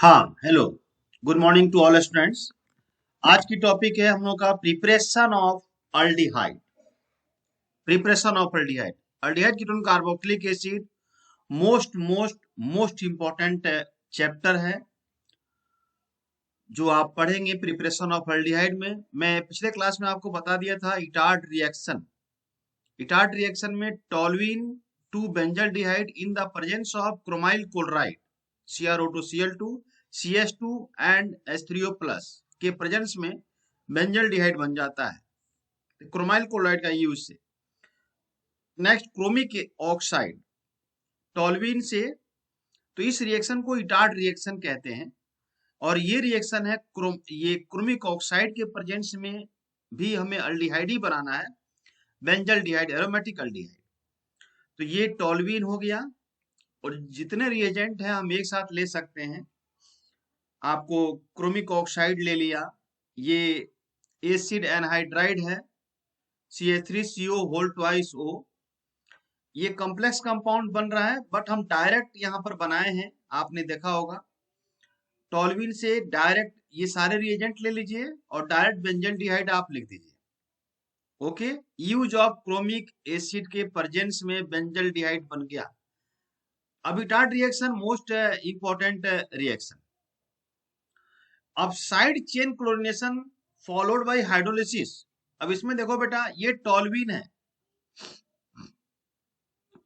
हाँ, hello. Good morning to all students. आज की टॉपिक है हम लोग का preparation of aldehyde. Preparation of aldehyde. Aldehyde ketone carboxylic acid most important chapter है जो आप पढ़ेंगे प्रिपरेशन ऑफ अल्डिहाइड में। मैं पिछले क्लास में आपको बता दिया था इटार्ड रिएक्शन। इटार्ड रिएक्शन में toluene to benzaldehyde in the presence of chromyl chloride CrO2 Cl2 CS2 and H3O plus के प्रेजेंस में बेंजल्डिहाइड बन जाता है क्रोमाइल क्लोराइड का यूज से। नेक्स्ट क्रोमिक ऑक्साइड टोल्यूइन से, तो इस रिएक्शन को इटार्ड रिएक्शन कहते हैं और ये रिएक्शन है ये क्रोमिक ऑक्साइड के प्रेजेंस में भी हमें अल्डिहाइड ही बनाना है, बेंजल्डिहाइड एरोमेटिक अल्डिहाइड। तो ये टोल्यूइन हो गया और जितने रिएजेंट हैं हम एक साथ ले सकते हैं। आपको क्रोमिक ऑक्साइड ले लिया, ये एसिड एनहाइड्राइड है CH3CO होल ट्वाइस O। ये कॉम्प्लेक्स कंपाउंड बन रहा है बट हम डायरेक्ट यहाँ पर बनाए हैं, आपने देखा होगा। टोल्यूइन से डायरेक्ट ये सारे रिएजेंट ले लीजिए और डायरेक्ट बेंजल्डिहाइड आप लिख दीजिए। Okay, use of chromic acid के प्रेजेंस में बेंजल्डिहाइड बन गया। अब Etard reaction most important reaction. अब side chain chlorination followed by hydrolysis. अब इसमें देखो बेटा, ये टोल्यूइन है,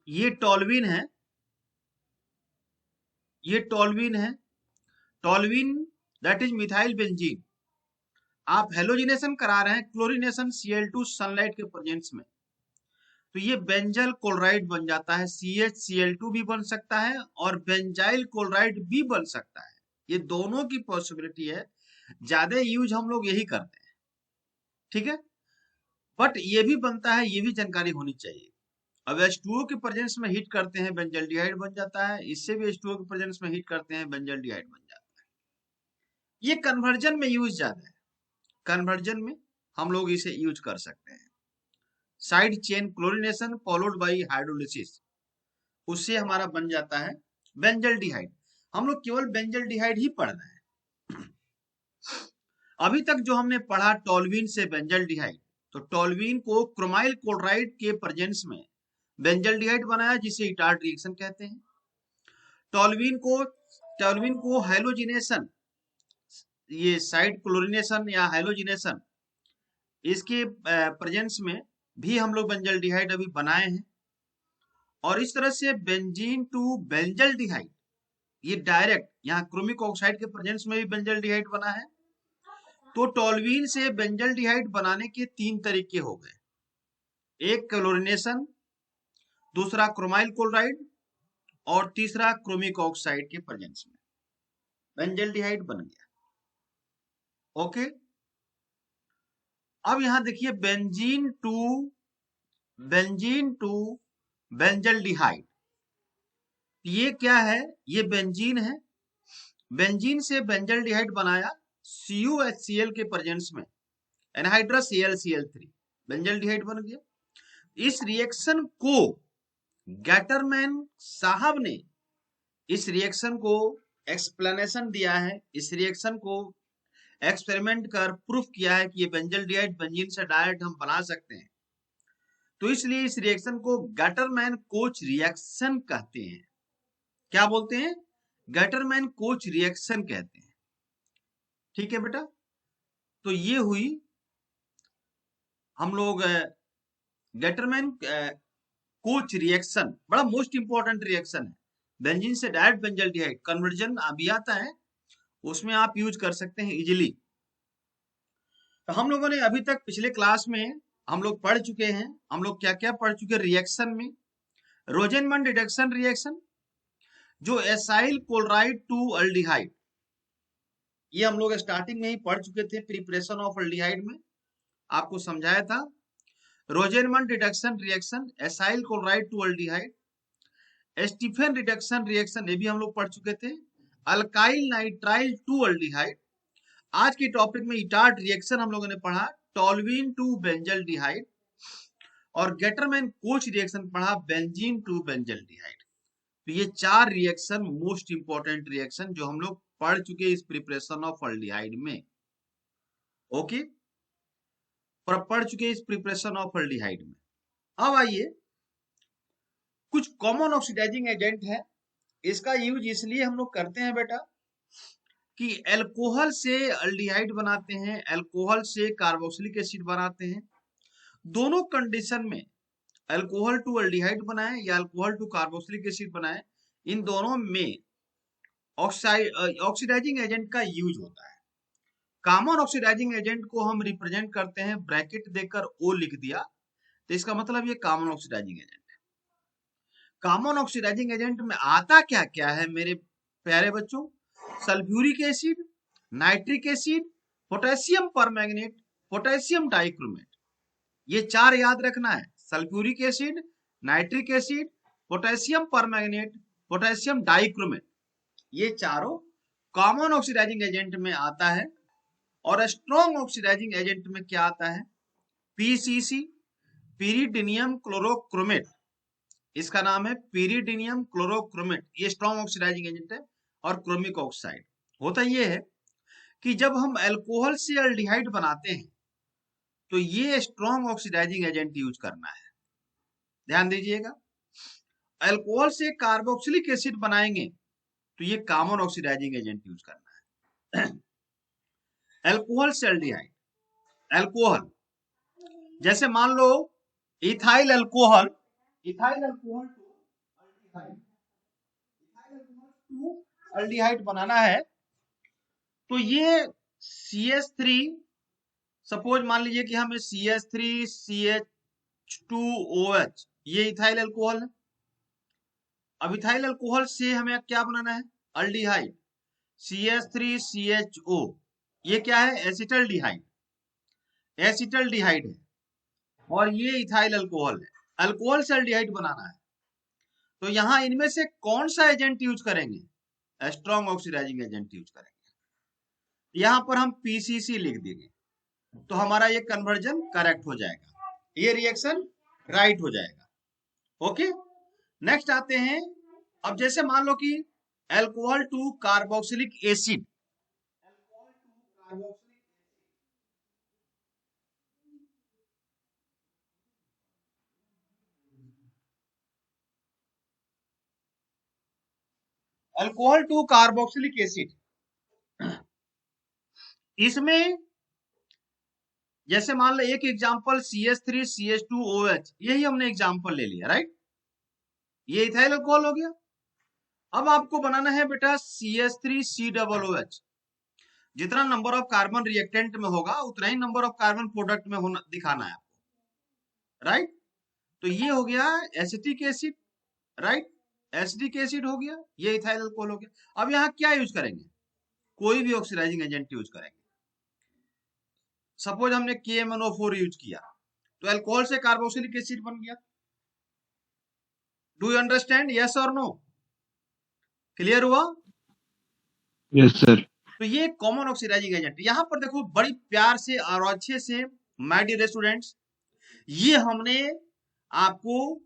ये टोल्यूइन है, ये टोल्यूइन है, toluene that is methyl benzene. आप हेलोजिनेशन करा रहे हैं क्लोरीनेशन Cl2 सनलाइट के प्रेजेंस में, तो ये बेंजल क्लोराइड बन जाता है। CHCl2 भी बन सकता है और बेंजाइल क्लोराइड भी बन सकता है, ये दोनों की पॉसिबिलिटी है। ज्यादा यूज हम लोग यही करते हैं, ठीक है। बट ये भी बनता है, ये भी जानकारी होनी चाहिए। अब H2O के प्रेजेंस में हीट करते हैं बेंजल्डिहाइड बन जाता है, इससे भी H2O के प्रेजेंस में हीट करते हैं बेंजल्डिहाइड बन जाता है। ये कन्वर्जन में यूज ज्यादा है, कन्वर्जन में हम लोग इसे यूज कर सकते हैं। Side chain chlorination followed by hydrolysis, उससे हमारा बन जाता है बेंजल्डिहाइड। हम लोग केवल बेंजल्डिहाइड ही पढ़ रहे हैं। अभी तक जो हमने पढ़ा टोल्यूइन से बेंजल्डिहाइड, तो टोल्यूइन को क्रोमाइल क्लोराइड के प्रेजेंस में बेंजल्डिहाइड बनाया जिसे इटार्ड रिएक्शन कहते हैं। टोल्यूइन को हैलोजिनेशन, ये साइड क्लोरीनेशन या हैलोजिनेशन, इसके प्रेजेंस में भी हम लोग बेंजल्डिहाइड अभी बनाए हैं। और इस तरह से बेंजीन टू बेंजल्डिहाइड, ये डायरेक्ट यहाँ क्रोमिक ऑक्साइड के प्रेजेंस में भी बेंजल्डिहाइड बना है। तो टोल्यूइन से बेंजल्डिहाइड बनाने के तीन तरीके हो गए, एक क्लोरीनेशन, दूसरा क्रोमाइल क्लोराइड और तीसरा क्रोमिक ऑक्साइड के प्रेजेंस में बेंजल्डिहाइड बन गया। ओके, अब यहां देखिए बेंजीन टू बेंजल्डिहाइड, ये क्या है? ये बेंजीन है, बेंजीन से बेंजल्डिहाइड बनाया CuHCl के प्रेजेंस में, एनहाइड्रस AlCl3, बेंजल्डिहाइड बन गया। इस रिएक्शन को गैटरमैन साहब ने, इस रिएक्शन को एक्सप्लेनेशन दिया है, इस रिएक्शन को एक्सपेरिमेंट कर प्रूफ किया है कि ये बेंजल्डिहाइड बेंजीन से डायरेक्ट हम बना सकते हैं। तो इसलिए इस रिएक्शन को गैटरमैन कोच रिएक्शन कहते हैं। क्या बोलते हैं? गैटरमैन कोच रिएक्शन कहते हैं, ठीक है बेटा। तो ये हुई हम लोग गैटरमैन कोच रिएक्शन, बड़ा मोस्ट इंपॉर्टेंट रिएक्शन है। बेंजीन से डायरेक्ट बेंजल्डिहाइड कन्वर्जन अभी आता है, उसमें आप यूज कर सकते हैं इजिली। तो हम लोगों ने अभी तक पिछले क्लास में हम लोग पढ़ चुके हैं, हम लोग क्या क्या पढ़ चुके रिएक्शन में। रोजेनमन रिडक्शन रिएक्शन, जो एसाइल क्लोराइड टू अल्डिहाइड, ये हम लोग स्टार्टिंग में ही पढ़ चुके थे प्रिपरेशन ऑफ अल्डिहाइड में, आपको समझाया था। Rosenmund reduction reaction acyl chloride to aldehyde, Stephen reduction reaction, ये भी हम लोग पढ़ चुके थे। Alkyl nitrile to aldehyde. आज के टॉपिक में इटार्ड रिएक्शन हम लोगों ने पढ़ा, टोल्यूइन टू बेंजल्डिहाइड, और गैटरमैन कोच रिएक्शन पढ़ा, बेंजीन टू बेंजल्डिहाइड। तो ये चार रिएक्शन मोस्ट इंपॉर्टेंट रिएक्शन जो हम लोग पढ़ चुके इस प्रिपरेशन ऑफ अल्डिहाइड में। ओके, पढ़ चुके इस प्रिपरेशन ऑफ अल्डिहाइड में। अब आइए, कुछ कॉमन ऑक्सीडाइजिंग एजेंट है, इसका यूज इसलिए हम लोग करते हैं बेटा कि अल्कोहल से अल्डिहाइड बनाते हैं, अल्कोहल से कार्बोक्सिलिक एसिड बनाते हैं। दोनों कंडीशन में अल्कोहल टू अल्डिहाइड बनाए या अल्कोहल टू कार्बोक्सिलिक एसिड बनाए, इन दोनों में ऑक्सीडाइजिंग एजेंट का यूज होता है। कॉमन ऑक्सीडाइजिंग एजेंट को हम रिप्रेजेंट करते हैं, ब्रैकेट देकर ओ लिख दिया तो इसका मतलब ये कॉमन ऑक्सीडाइजिंग एजेंट है। कॉमन ऑक्सीडाइजिंग एजेंट में आता क्या क्या है मेरे प्यारे बच्चों? Sulphuric acid, nitric acid, potassium permanganate, potassium dichromate. ये चार याद रखना है, sulphuric acid, nitric acid, potassium permanganate, potassium dichromate. ये चारों कॉमन ऑक्सीडाइजिंग एजेंट में आता है। और स्ट्रॉन्ग ऑक्सीडाइजिंग एजेंट में क्या आता है? पीसीसी, पीरिडीनियम क्लोरोक्रोमेट, इसका नाम है पीरिडीनियम क्लोरोक्रोमेट, ये स्ट्रॉन्ग ऑक्सीडाइजिंग एजेंट है। और क्रोमिक ऑक्साइड। होता ये है कि जब हम अल्कोहल से अल्डिहाइड बनाते हैं तो ये स्ट्रॉन्ग ऑक्सीडाइजिंग एजेंट यूज करना है, ध्यान दीजिएगा। अल्कोहल से कार्बोक्सिलिक एसिड बनाएंगे तो ये कॉमन ऑक्सीडाइजिंग एजेंट यूज करना है। अल्कोहल से अल्डिहाइड, अल्कोहल जैसे मान लो ethyl alcohol, ethyl alcohol to aldehyde, ethyl alcohol to aldehyde बनाना है तो ये CH3, सपोज मान लीजिए कि हमें CH3 CH2OH, ये इथाइल अल्कोहल है। अब इथाइल अल्कोहल से हमें क्या बनाना है? अल्डिहाइड, CH3CHO, ये क्या है? एसिटल्डिहाइड, एसिटल्डिहाइड है। और ये इथाइल अल्कोहल है, अल्कोहल से अल्डिहाइड बनाना है तो यहां इनमें से कौन सा एजेंट यूज करेंगे? स्ट्रॉन्ग ऑक्सीडाइजिंग एजेंट यूज करेंगे। यहां पर हम PCC लिख देंगे तो हमारा ये कन्वर्जन करेक्ट हो जाएगा, ये रिएक्शन राइट हो जाएगा। ओके, नेक्स्ट आते हैं। अब जैसे मान लो कि alcohol to carboxylic acid, alcohol to carboxylic acid, इसमें जैसे मान लो एक एग्जांपल CH3 CH2OH, यही हमने एग्जांपल ले लिया, राइट? ये इथाइल अल्कोहल हो गया। अब आपको बनाना है बेटा CH3 COOH, जितना नंबर ऑफ कार्बन रिएक्टेंट में होगा उतना ही नंबर ऑफ कार्बन प्रोडक्ट में होना दिखाना है आपको, राइट? तो ये हो गया acetic acid, right? Acetic acid हो गया, ये इथाइल अल्कोहल हो गया। अब यहाँ क्या यूज करेंगे? कोई भी ऑक्सीडाइजिंग एजेंट यूज करेंगे। सपोज हमने KMnO4 यूज किया तो अल्कोहल से कार्बोक्सिलिक एसिड बन गया। Do you understand? यस और नो? क्लियर हुआ? Yes sir. तो ये कॉमन ऑक्सीडाइजिंग एजेंट। यहाँ पर देखो बड़ी प्यार से और अच्छे से माय डियर स्टूडेंट्स, ये हमने आपको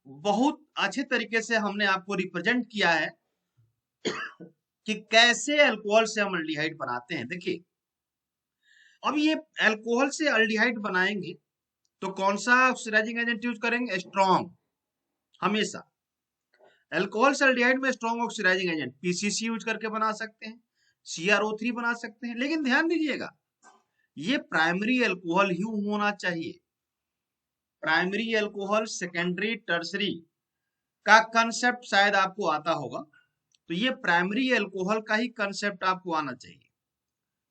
बहुत अच्छे तरीके से हमने आपको रिप्रेजेंट किया है कि कैसे अल्कोहल से हम अल्डिहाइड बनाते हैं। देखिए, अब ये अल्कोहल से अल्डिहाइड बनाएंगे तो कौन सा ऑक्सीडाइजिंग एजेंट यूज करेंगे? स्ट्रॉन्ग। हमेशा अल्कोहल से अल्डिहाइड में strong oxidising agent PCC use करके बना सकते हैं, CrO3 बना सकते हैं। लेकिन ध्यान दीजिएगा, ये प्राइमरी अल्कोहल ही होना चाहिए। प्राइमरी अल्कोहल, सेकेंडरी, टर्सरी का कंसेप्ट शायद आपको आता होगा, तो ये प्राइमरी अल्कोहल का ही कंसेप्ट आपको आना चाहिए।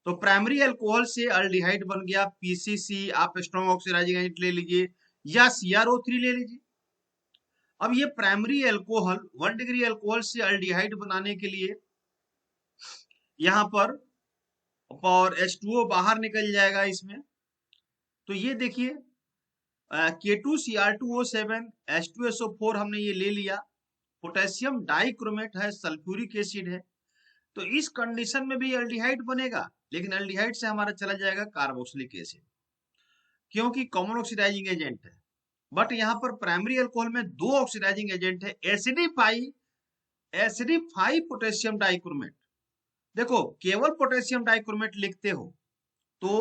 तो प्राइमरी अल्कोहल से अल्डिहाइड बन गया PCC, आप स्ट्रॉन्ग ऑक्सीडाइजिंग एजेंट ले लीजिए या CrO3 ले लीजिए। अब ये प्राइमरी अल्कोहल 1 डिग्री अल्कोहल से अल्डिहाइड बनाने के लिए यहाँ पर और H2O बाहर निकल जाएगा इसमें। तो ये देखिए K2Cr2O7 H2SO4 हमने ये ले लिया, पोटेशियम डाइक्रोमेट है, सल्फ्यूरिक एसिड है। तो इस कंडीशन में भी अल्डिहाइड बनेगा, लेकिन अल्डिहाइड से हमारा चला जाएगा कार्बोक्सिलिक एसिड, क्योंकि कॉमन ऑक्सीडाइजिंग एजेंट है। बट यहाँ पर प्राइमरी अल्कोहल में दो ऑक्सीडाइजिंग एजेंट है, एसिडिफाई पोटेशियम डाइक्रोमेट। देखो केवल पोटेशियम डाइक्रोमेट लिखते हो तो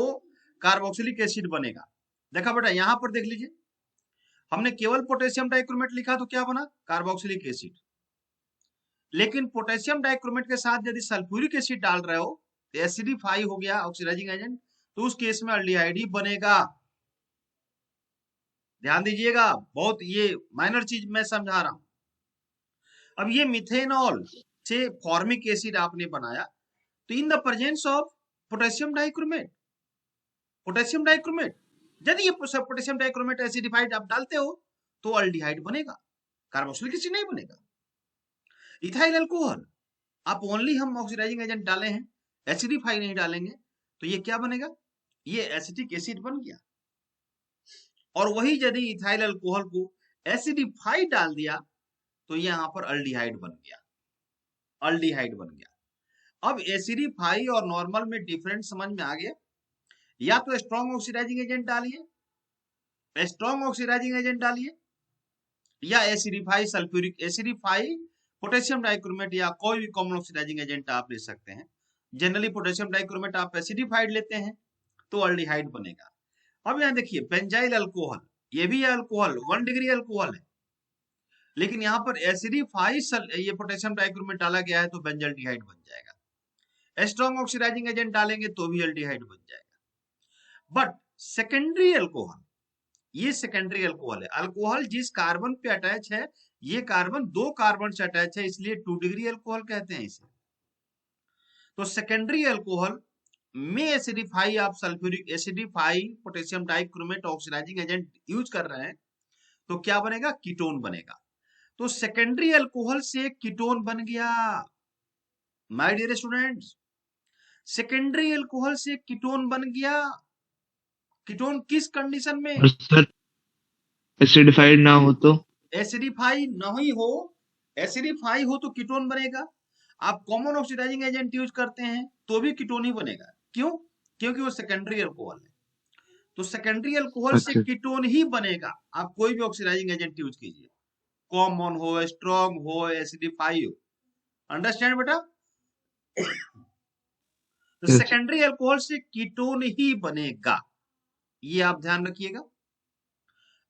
कार्बोक्सिलिक एसिड बनेगा। देखा बेटा, यहां पर देख लीजिए, हमने केवल पोटेशियम डाइक्रोमेट लिखा तो क्या बना? Carboxylic acid. लेकिन पोटेशियम डाइक्रोमेट के साथ यदि सल्फ्यूरिक एसिड डाल रहे हो तो एसिडिफाई हो गया ऑक्सीडाइजिंग एजेंट, तो उस केस में अल्डिहाइड ही बनेगा। ध्यान दीजिएगा, बहुत ये माइनर चीज मैं समझा रहा हूं। अब ये मिथेनॉल से फॉर्मिक एसिड आपने बनाया, तो इन the presence of potassium dichromate, potassium dichromate, यदि ये पोटेशियम डाइक्रोमेट एसिडिफाइड आप डालते हो तो अल्डिहाइड बनेगा, कार्बोक्सिलिक एसिड नहीं बनेगा। इथाइल अल्कोहल, आप ओनली हम ऑक्सीडाइजिंग एजेंट डाले हैं, एसिडिफाई नहीं डालेंगे, तो ये क्या बनेगा? ये एसिटिक एसिड बन गया। और वही यदि इथाइल अल्कोहल को एसिडिफाई डाल दिया तो यहाँ पर अल्डिहाइड बन गया, अल्डिहाइड बन गया। अब एसिडिफाई और नॉर्मल में डिफरेंट समझ में आ गया। या तो स्ट्रॉन्ग ऑक्सीडाइजिंग एजेंट डालिए, स्ट्रॉन्ग ऑक्सीडाइजिंग एजेंट डालिए, या acidify sulphuric acidify potassium dichromate या कोई भी कॉमन ऑक्सीडाइजिंग एजेंट आप ले सकते हैं। जनरली पोटेशियम डाइक्रोमेट आप एसिडिफाइड लेते हैं तो अल्डिहाइड बनेगा। अब यहाँ देखिए बेंजाइल अल्कोहल, ये भी अल्कोहल 1 डिग्री अल्कोहल है, लेकिन यहाँ पर एसिडिफाई ये पोटेशियम डाइक्रोमेट डाला गया है तो बेंजाल्डिहाइड बन जाएगा। स्ट्रॉन्ग ऑक्सीडाइजिंग एजेंट डालेंगे तो भी अल्डिहाइड बन जाएगा। बट सेकेंडरी अल्कोहल, ये सेकेंडरी अल्कोहल है। अल्कोहल जिस कार्बन पे अटैच है, ये कार्बन 2 कार्बन से अटैच है, इसलिए 2 डिग्री अल्कोहल कहते हैं इसे। तो सेकेंडरी अल्कोहल में एसिडिफाई आप sulphuric acidify potassium dichromate oxidising agent use कर रहे हैं तो क्या बनेगा? कीटोन बनेगा। तो सेकेंडरी अल्कोहल से कीटोन बन गया। My dear students, secondary alcohol से कीटोन बन गया। कीटोन किस कंडीशन में? और सर एसिडिफाइड ना हो तो? एसिडिफाई नहीं हो, एसिडिफाई हो तो कीटोन बनेगा। आप कॉमन ऑक्सीडाइजिंग एजेंट यूज करते हैं तो भी कीटोन ही बनेगा। क्यों? क्योंकि वो सेकेंडरी अल्कोहल है। तो सेकेंडरी अल्कोहल से अच्छा कीटोन ही बनेगा। आप कोई भी ऑक्सीडाइजिंग एजेंट यूज कीजिए, कॉमन हो, स्ट्रॉन्ग हो, एसिडिफाई हो। अंडरस्टैंड बेटा? तो यस सेकेंडरी अल्कोहल से कीटोन ही बनेगा, ये आप ध्यान रखिएगा।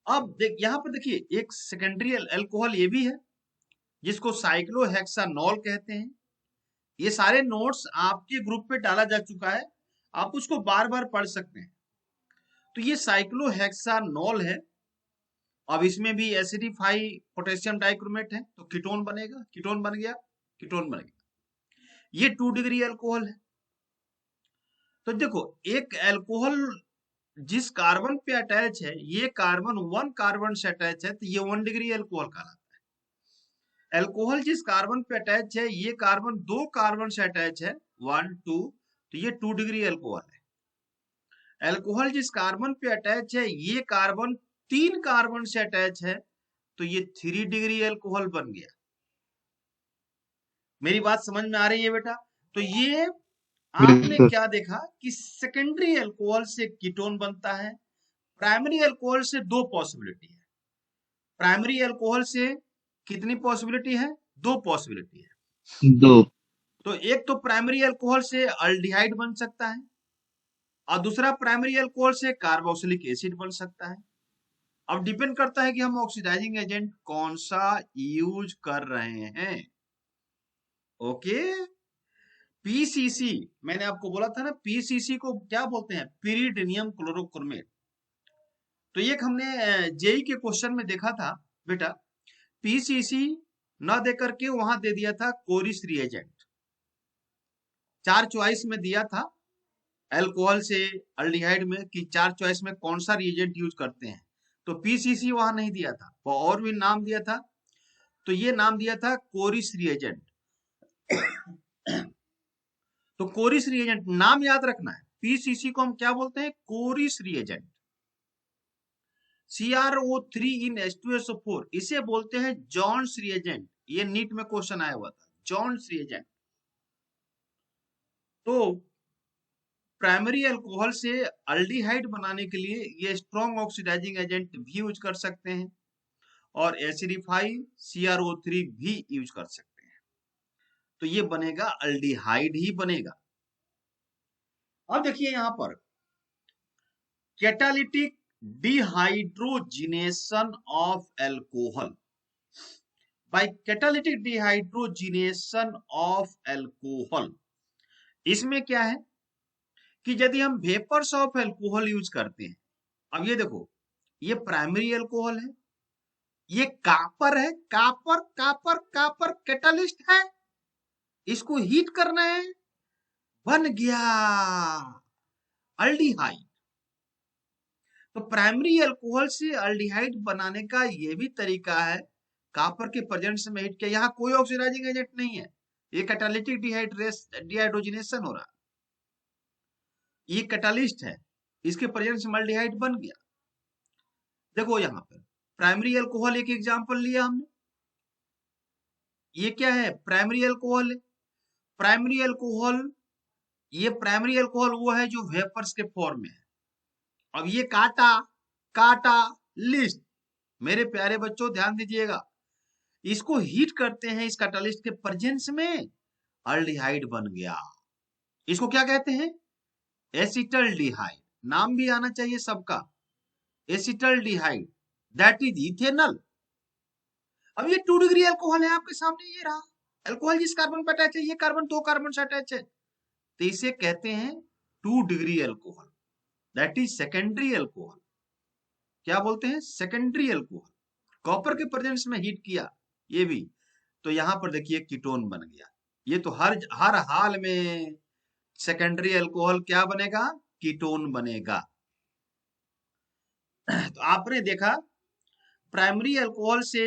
अब देख यहाँ पर देखिए, एक सेकेंडरी अल्कोहल ये भी है जिसको साइक्लोहेक्सानॉल कहते हैं। ये सारे नोट्स आपके ग्रुप पे डाला जा चुका है, आप उसको बार बार पढ़ सकते हैं। तो ये साइक्लोहेक्सानॉल है। अब इसमें भी एसिडिफाई पोटेशियम डाइक्रोमेट है तो कीटोन बनेगा, कीटोन बन गया, कीटोन बन गया। ये 2 डिग्री अल्कोहल है। तो देखो, एक अल्कोहल जिस कार्बन पे अटैच है, ये कार्बन 1 कार्बन से अटैच है तो ये 1 डिग्री अल्कोहल कहलाता है। अल्कोहल जिस कार्बन पे अटैच है, ये कार्बन 2 कार्बन से अटैच है, 1 2, तो ये 2 डिग्री अल्कोहल है। अल्कोहल जिस कार्बन पे अटैच है, ये कार्बन 3 कार्बन से अटैच है तो ये 3 डिग्री अल्कोहल बन गया। मेरी बात समझ में आ रही है बेटा? तो ये यस आपने सर। क्या देखा कि सेकेंडरी अल्कोहल से कीटोन बनता है। प्राइमरी अल्कोहल से 2 पॉसिबिलिटी है। प्राइमरी अल्कोहल से कितनी पॉसिबिलिटी है? 2 पॉसिबिलिटी है। 2। तो एक तो प्राइमरी अल्कोहल से अल्डिहाइड बन सकता है और दूसरा प्राइमरी अल्कोहल से कार्बोक्सिलिक एसिड बन सकता है। अब डिपेंड करता है कि हम ऑक्सीडाइजिंग एजेंट कौन सा यूज कर रहे हैं। ओके, पीसीसी, मैंने आपको बोला था ना, पीसीसी को क्या बोलते हैं? pyridinium chlorochromate. तो एक हमने जेई के क्वेश्चन में देखा था बेटा, पीसीसी न दे करके वहां दे दिया था कोरिस रिएजेंट। 4 चॉइस में दिया था अल्कोहल से अल्डिहाइड में कि 4 चॉइस में कौन सा रिएजेंट यूज करते हैं, तो पीसीसी वहां नहीं दिया था, वो और भी नाम दिया था। तो ये नाम दिया था कोरिस रिएजेंट। तो कोरिस रिएजेंट नाम याद रखना है। पीसीसी को हम क्या बोलते हैं? कोरिस रिएजेंट। CrO3 इन H2SO4, इसे बोलते हैं जॉन्स रिएजेंट। ये नीट में क्वेश्चन आया हुआ था, जॉन्स रिएजेंट। तो प्राइमरी अल्कोहल से अल्डिहाइड बनाने के लिए ये स्ट्रॉन्ग ऑक्सीडाइजिंग एजेंट भी यूज कर सकते हैं और एसिडिफाई CrO3 भी यूज कर सकते हैं। तो ये बनेगा अल्डिहाइड ही बनेगा। अब देखिए यहां पर catalytic dehydrogenation of alcohol, by catalytic dehydrogenation of alcohol, इसमें क्या है कि यदि हम वेपर्स ऑफ एल्कोहल यूज करते हैं, अब ये देखो ये प्राइमरी एल्कोहल है, ये कापर है, कापर कापर कापर कैटालिस्ट है, इसको हीट करना है, बन गया अल्डिहाइड। तो प्राइमरी अल्कोहल से अल्डिहाइड बनाने का ये भी तरीका है, कापर के प्रेजेंस में हीट किया, यहाँ कोई ऑक्सीडाइजिंग एजेंट नहीं है, ये कैटालिटिक डिहाइड्रोजिनेशन हो रहा, ये कैटालिस्ट है, इसके प्रेजेंस में अल्डिहाइड बन गया। देखो यहाँ पर प्राइमरी अल्कोहल एक एग्जांपल लिया हमने, ये क्या है प्राइमरी अल्कोहल है, प्राइमरी अल्कोहल, ये प्राइमरी अल्कोहल वो है जो वेपर्स के फॉर्म में है। अब ये काटा काटा लिस्ट, मेरे प्यारे बच्चों ध्यान दीजिएगा, इसको हीट करते हैं इस कैटालिस्ट के प्रेजेंस में, अल्डिहाइड बन गया। इसको क्या कहते हैं, एसिटल्डिहाइड, नाम भी आना चाहिए सबका, एसिटल्डिहाइड, दैट इज इथेनॉल। अब ये 2 डिग्री अल्कोहल है आपके सामने, ये रहा अल्कोहल जिस कार्बन पर अटैच है, ये कार्बन 2 कार्बन से अटैच है, तो इसे कहते हैं 2 degree alcohol, that is secondary alcohol. क्या बोलते हैं, सेकेंडरी अल्कोहल। कॉपर के प्रेजेंस में हीट किया ये भी, तो यहां पर देखिए कीटोन बन गया। ये तो हर हाल में सेकेंडरी अल्कोहल क्या बनेगा, कीटोन बनेगा। तो आपने देखा प्राइमरी अल्कोहल से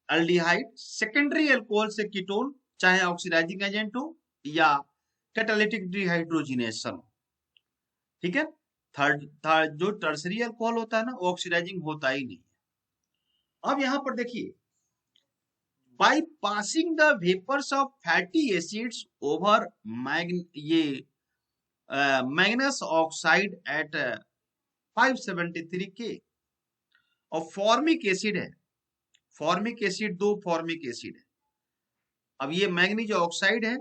अल्डिहाइड, सेकेंडरी अल्कोहल से कीटोन, चाहे ऑक्सीडाइजिंग एजेंट हो या कैटालिटिक डिहाइड्रोजिनेशन, ठीक है। थर्ड जो टर्सरी अल्कोहल होता है ना, वो ऑक्सीडाइजिंग होता ही नहीं है। अब यहां पर देखिए, by passing the vapours of fatty acids over manganous oxide at 573 K, और फॉर्मिक एसिड है, फॉर्मिक एसिड 2 फॉर्मिक एसिड है, अब ये मैग्नीज ऑक्साइड है,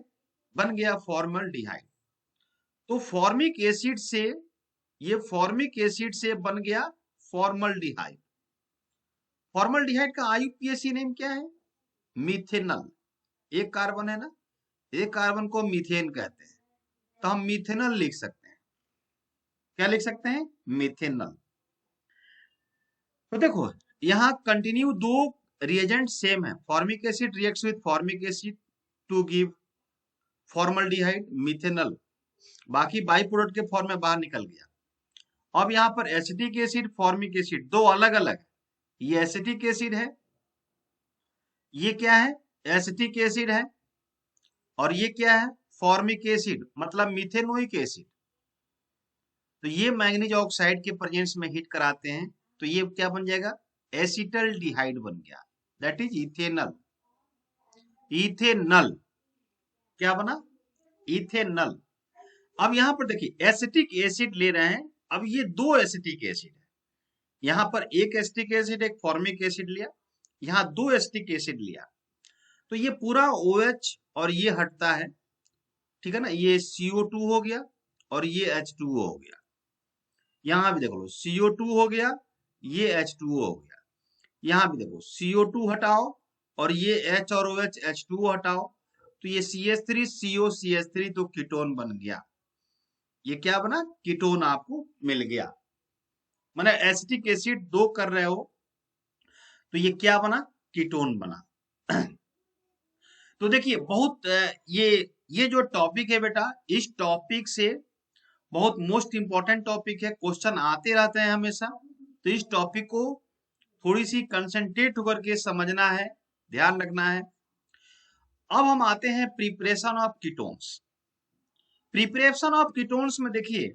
बन गया फॉर्मल्डिहाइड। तो फॉर्मिक एसिड से, ये फॉर्मिक एसिड से बन गया फॉर्मल्डिहाइड। फॉर्मल्डिहाइड का आईयूपीएसी नेम क्या है, मिथेनॉल। एक कार्बन है ना, एक कार्बन को मीथेन कहते हैं, तो हम मिथेनॉल लिख सकते हैं। क्या लिख सकते हैं, मिथेनॉल। तो देखो यहाँ कंटिन्यू 2 रिएजेंट सेम है, formic acid reacts with formic acid to give formaldehyde methanol, बाकी बाई प्रोडक्ट के फॉर्म में बाहर निकल गया। अब यहाँ पर एसिटिक एसिड फॉर्मिक एसिड 2 अलग अलग है, ये एसिटिक एसिड है, ये क्या है एसिटिक एसिड है, और ये क्या है फॉर्मिक एसिड, मतलब मिथेनोइक एसिड। तो ये मैग्नीज ऑक्साइड के प्रेजेंस में हीट कराते हैं, तो ये क्या बन जाएगा, एसिटल्डिहाइड बन गया, दैट इज इथेनॉल। इथेनॉल क्या बना, इथेनॉल। अब यहां पर देखिए एसिटिक एसिड ले रहे हैं, अब ये 2 एसिटिक एसिड है, यहां पर एक एसिटिक एसिड एक फॉर्मिक एसिड लिया, यहाँ 2 एसिटिक एसिड लिया, तो ये पूरा OH और ये हटता है, ठीक है ना, ये CO2 हो गया और ये H2O हो गया। यहां भी देख लो CO2 हो गया, ये H2O हो गया, यहां भी देखो CO2 हटाओ और ये H और OH H2O हटाओ, तो ये CH3 CO CH3, तो कीटोन बन गया। ये क्या बना, कीटोन आपको मिल गया। माने एसिटिक एसिड 2 कर रहे हो, तो ये क्या बना, कीटोन बना। तो देखिए बहुत ये जो टॉपिक है बेटा, इस टॉपिक से बहुत मोस्ट इंपॉर्टेंट टॉपिक है, क्वेश्चन आते रहते हैं हमेशा, तो इस टॉपिक को थोड़ी सी कंसंट्रेट होकर के समझना है, ध्यान रखना है। अब हम आते हैं preparation of ketones. Preparation of ketones में देखिए,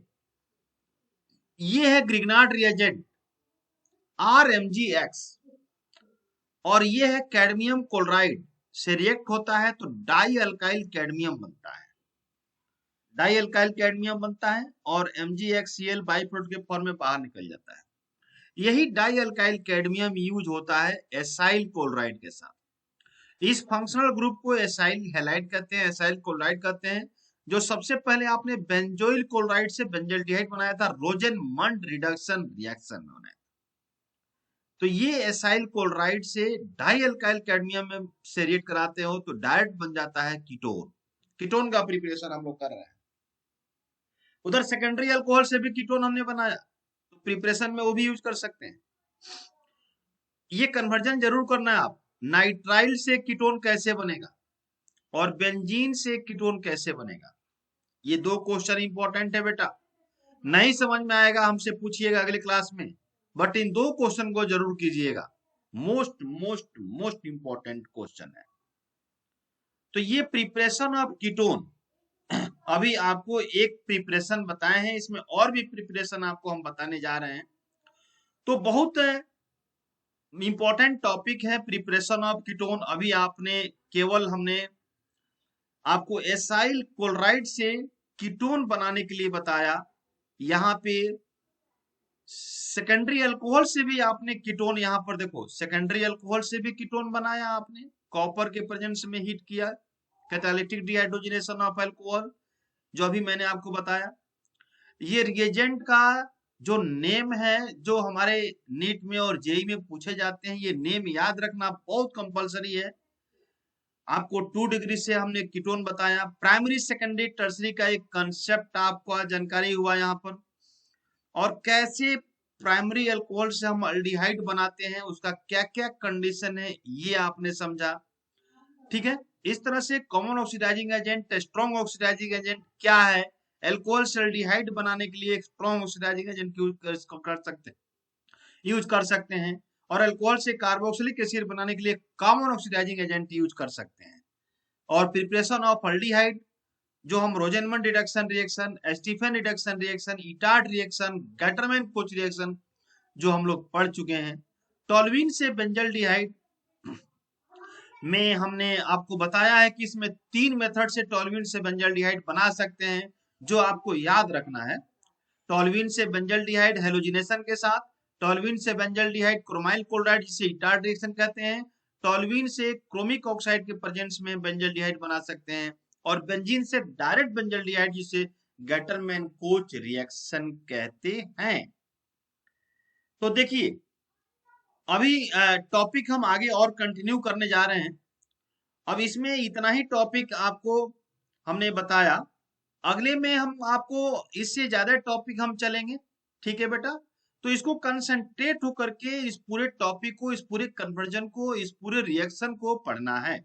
ये है ग्रिग्नार्ड रिएजेंट RMgX, और ये है कैडमियम क्लोराइड से रिएक्ट होता है तो डाई अल्काइल कैडमियम बनता है, डाई अल्काइल कैडमियम बनता है, और MgXCl बाई प्रोडक्ट के फॉर्म में बाहर निकल जाता है। यही डाई अल्काइल कैडमियम यूज होता है एसाइल क्लोराइड के साथ। इस फंक्शनल ग्रुप को एसाइल हैलाइड कहते हैं, एसाइल क्लोराइड कहते हैं। जो सबसे पहले आपने बेंजोइल क्लोराइड से बेंजल्डिहाइड बनाया था, रोजेनमंड रिडक्शन रिएक्शन में बनाया। तो ये एसाइल क्लोराइड से डाई अल्काइल कैडमियम में से रिएक्ट कराते हो तो डायरेक्ट बन जाता है कीटोन। कीटोन का प्रिपरेशन हम लोग कर रहे हैं। उधर सेकेंडरी अल्कोहल से भी कीटोन हमने बनाया, तो प्रिपरेशन में वो भी यूज कर सकते हैं। ये कन्वर्जन जरूर करना है आप, नाइट्राइल से कीटोन कैसे बनेगा और बेंजीन से कीटोन कैसे बनेगा। ये दो क्वेश्चन इंपॉर्टेंट है बेटा, नहीं समझ में आएगा हमसे पूछिएगा अगले क्लास में, बट इन दो क्वेश्चन को जरूर कीजिएगा, most most most important question है। तो ये प्रिपरेशन ऑफ कीटोन, अभी आपको एक प्रिपरेशन बताए हैं, इसमें और भी प्रिपरेशन आपको हम बताने जा रहे हैं। तो बहुत इंपॉर्टेंट टॉपिक है प्रिपरेशन ऑफ कीटोन। अभी आपने केवल हमने आपको एसाइल क्लोराइड से कीटोन बनाने के लिए बताया। यहाँ पे सेकेंडरी अल्कोहल से भी आपने कीटोन, यहाँ पर देखो सेकेंडरी अल्कोहल से भी कीटोन बनाया आपने, कॉपर के प्रेजेंस में हीट किया, कैटालिटिक डिहाइड्रोजनेशन ऑफ अल्कोहल, जो अभी मैंने आपको बताया। ये रिएजेंट का जो नेम है, जो हमारे नीट में और जेई में पूछे जाते हैं, ये नेम याद रखना बहुत कंपलसरी है। आपको 2 डिग्री से हमने कीटोन बताया, प्राइमरी सेकेंडरी टर्सरी का एक कंसेप्ट आपको जानकारी हुआ यहाँ पर, और कैसे प्राइमरी अल्कोहल से हम अल्डिहाइड बनाते हैं, उसका क्या क्या कंडीशन है ये आपने समझा। ठीक है, इस तरह से common oxidising agent, strong oxidising agent क्या है, अल्कोहल से अल्डिहाइड बनाने के लिए एक स्ट्रॉन्ग ऑक्सीडाइजिंग एजेंट यूज कर सकते हैं, और अल्कोहल से कार्बोक्सिलिक एसिड बनाने के लिए कॉमन ऑक्सीडाइजिंग एजेंट यूज कर सकते हैं। और प्रिपरेशन ऑफ अल्डिहाइड, जो हम Rosenmund reduction reaction, Stephen reduction reaction, Etard reaction, Gattermann Koch reaction जो हम लोग पढ़ चुके हैं। टोल्यूइन से बेंजल्डिहाइड में हमने आपको बताया है कि इसमें 3 मेथड से टोल्यूइन से बेंजल्डिहाइड बना सकते हैं, जो आपको याद रखना है। टोल्यूइन से बेंजल्डिहाइड हेलोजिनेशन के साथ, टोल्यूइन से बेंजल्डिहाइड क्रोमाइल क्लोराइड जिसे इटार्ड रिएक्शन कहते हैं, टोल्यूइन से क्रोमिक ऑक्साइड के प्रेजेंस में बेंजल्डिहाइड बना सकते हैं, और बेंजीन से डायरेक्ट बेंजल्डिहाइड जिसे गैटरमैन कोच रिएक्शन कहते हैं। तो देखिए अभी टॉपिक हम आगे और कंटिन्यू करने जा रहे हैं। अब इसमें इतना ही टॉपिक आपको हमने बताया, अगले में हम आपको इससे ज्यादा टॉपिक हम चलेंगे। ठीक है बेटा, तो इसको कंसंट्रेट होकर के इस पूरे टॉपिक को, इस पूरे कन्वर्जन को, इस पूरे रिएक्शन को पढ़ना है।